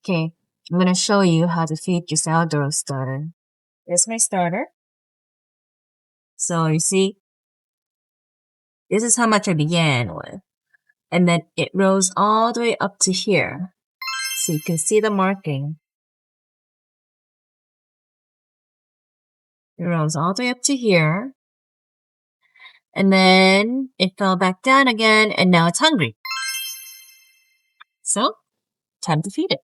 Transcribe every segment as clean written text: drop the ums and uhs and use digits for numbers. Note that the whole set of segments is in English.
Okay, I'm gonna show you how to feed your sourdough starter. Here's my starter. So you see, this is how much I began with. And then it rose all the way up to here. So you can see the marking. It rose all the way up to here. And then it fell back down again, and now it's hungry. So, time to feed it.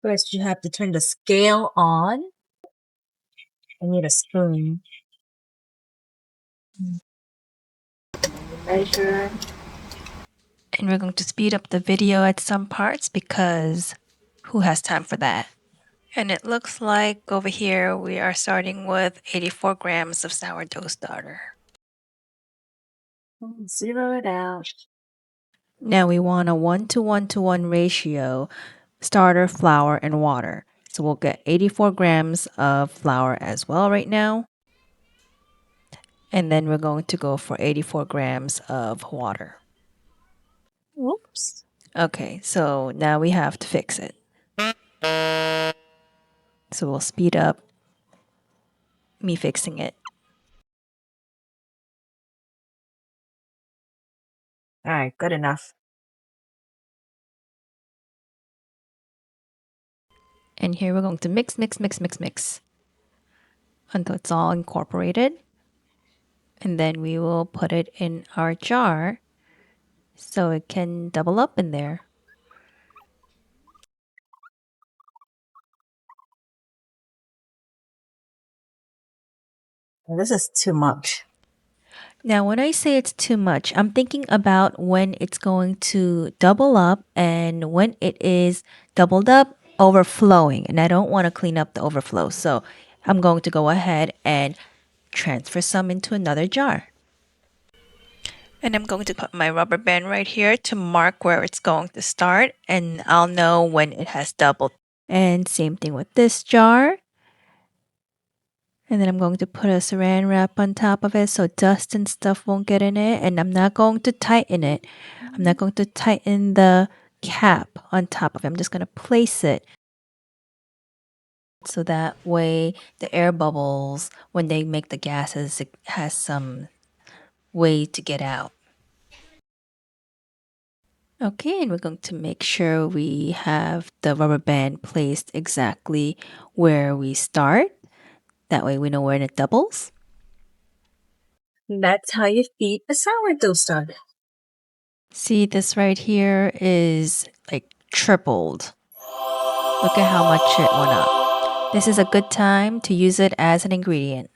First, you have to turn the scale on. I need a spoon. Measure. And we're going to speed up the video at some parts because who has time for that? And it looks like over here we are starting with 84 grams of sourdough starter. Zero it out. Now we want a 1:1:1 ratio starter, flour, and water. So we'll get 84 grams of flour as well right now. And then we're going to go for 84 grams of water. Oops. Okay, so now we have to fix it. So we'll speed up me fixing it. All right, good enough. And here we're going to mix until it's all incorporated. And then we will put it in our jar so it can double up in there. This is too much. Now, when I say it's too much, I'm thinking about when it's going to double up and when it is doubled up, overflowing. And I don't want to clean up the overflow. So I'm going to go ahead and transfer some into another jar. And I'm going to put my rubber band right here to mark where it's going to start. And I'll know when it has doubled. And same thing with this jar. And then I'm going to put a saran wrap on top of it so dust and stuff won't get in it. And I'm not going to tighten it. I'm not going to tighten the cap on top of it. I'm just going to place it so that way the air bubbles, when they make the gases, it has some way to get out. Okay, and we're going to make sure we have the rubber band placed exactly where we start. That way we know when it doubles. That's how you feed a sourdough starter. See, this right here is like tripled. Look at how much it went up. This is a good time to use it as an ingredient.